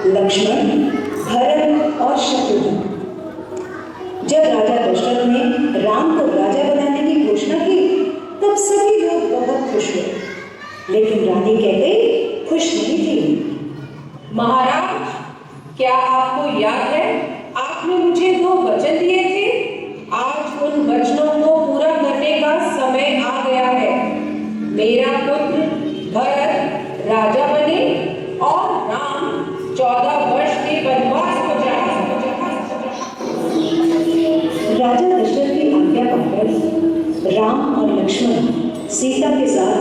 लक्ष्मण, भरत और शत्रुघ्न। जब राजा दशरथ ने राम को राजा बनाने की घोषणा की तब सभी लोग बहुत खुश हुए, लेकिन रानी कैकेयी खुश नहीं थी। महाराज, क्या आपको याद है आपने मुझे 2 वचन दिए थे? आज उन वचनों को पूरा करने का समय आ गया है। मेरा पुत्र भरत राजा बने और राम 14 वर्ष के वनवास को जाए। राजा दशरथ की आज्ञा पाकर राम और लक्ष्मण सीता के साथ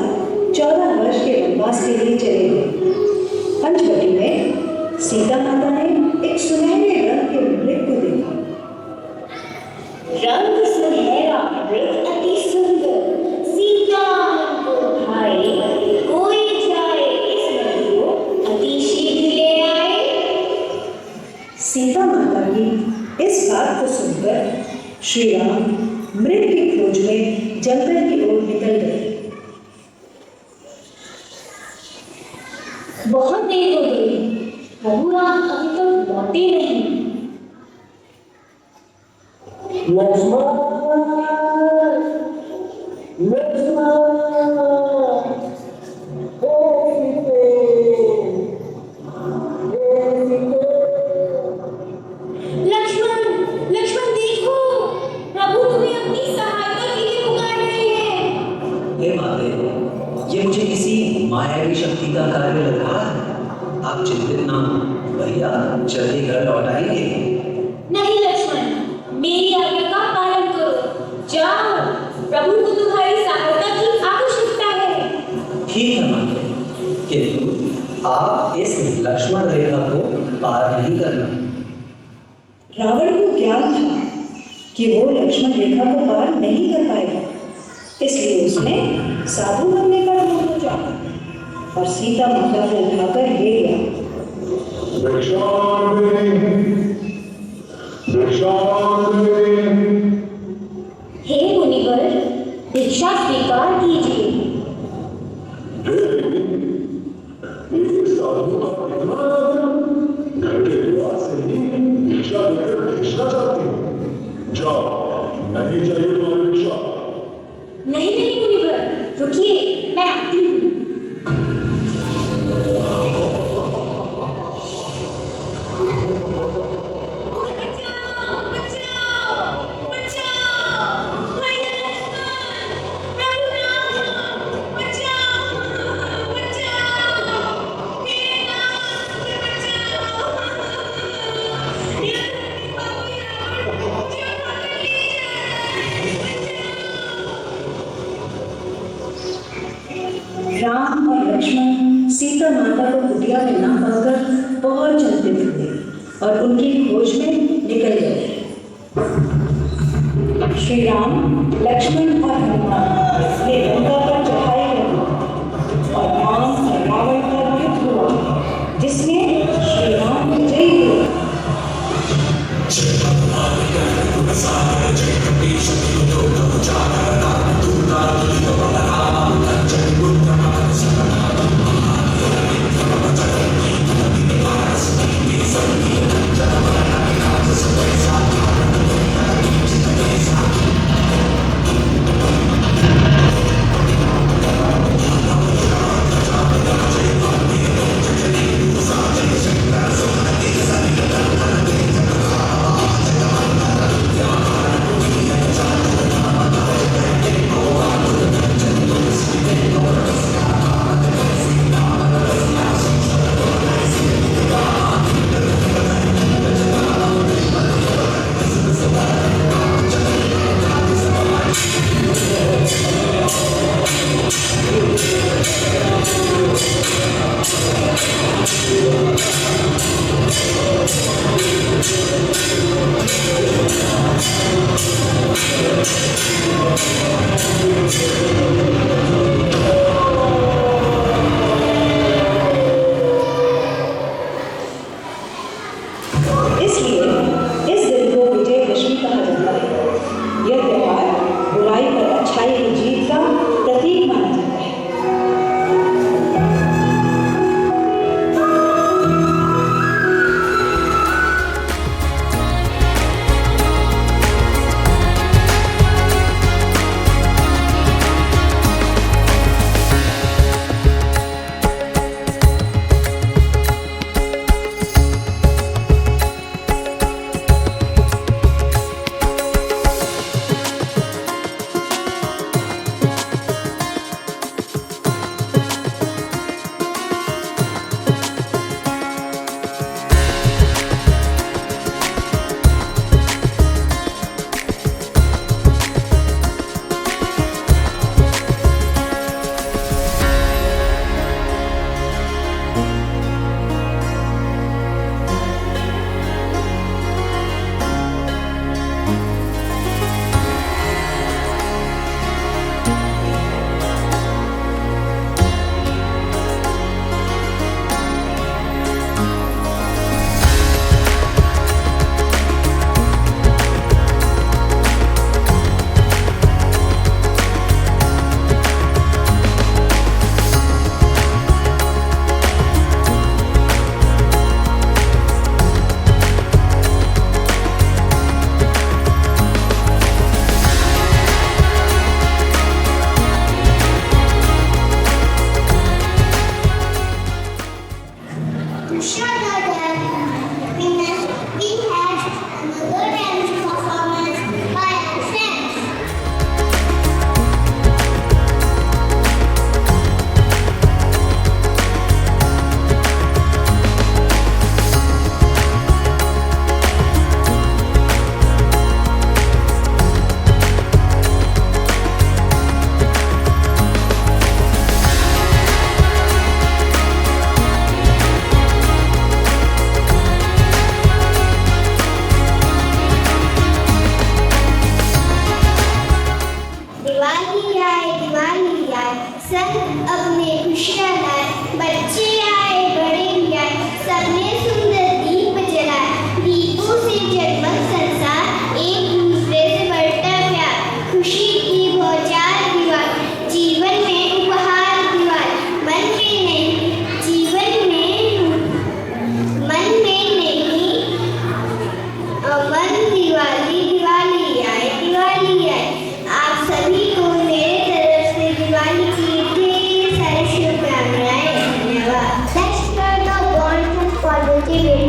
14 वर्ष के वनवास के लिए चले गए। पंचवटी में सीता माता ने एक सुनहरे रंग के वृक्ष को देखा। रंग सुनहरा वृक्ष अति सुंदर, सीता मन को भाए, कोई जाए इस नदी को अति शीघ्र ले आए। सीता माता की इस बात को सुनकर श्री राम मृग की खोज में जंगल की ओर निकल गए। बहुत देर हो गई, प्रभु राम अभी तक लौटे नहीं। लक्ष्मण, लक्ष्मण देखो, प्रभु तुम्हें अपनी सहायता के लिए पुकार रहे हैं। हे माते, ये मुझे किसी मायावी शक्ति का कार्य लग रहा है। आप चिंतित ना हो, भैया जल्दी घर लौट आएंगे। नहीं लक्ष्मण, मेरी आज्ञा का पालन करो। जाओ, प्रभु को तुम्हारी सहायता की आवश्यकता है। ठीक है माते, किंतु आप इस लक्ष्मण रेखा को पार नहीं करना। रावण को ज्ञान था कि वो लक्ष्मण रेखा को पार नहीं कर पाएगा, इसलिए उसने साधु बनने का ढूंढ सोचा और सीता माता को उठाकर ले गया। हे मुनिवर, भिक्षा स्वीकार कीजिए। नहीं मुनिवर, रुकिए, मैं आती हूँ। राम और लक्ष्मण सीता माता को कुटिया में ना पाकर बहुत चिंतित हुए और उनकी खोज में निकल गए। श्री राम, लक्ष्मण और हनुमान ने लंका पर चढ़ाई की और राम और रावण का युद्ध हुआ, जिसमें श्री राम विजयी हुए। के बेटे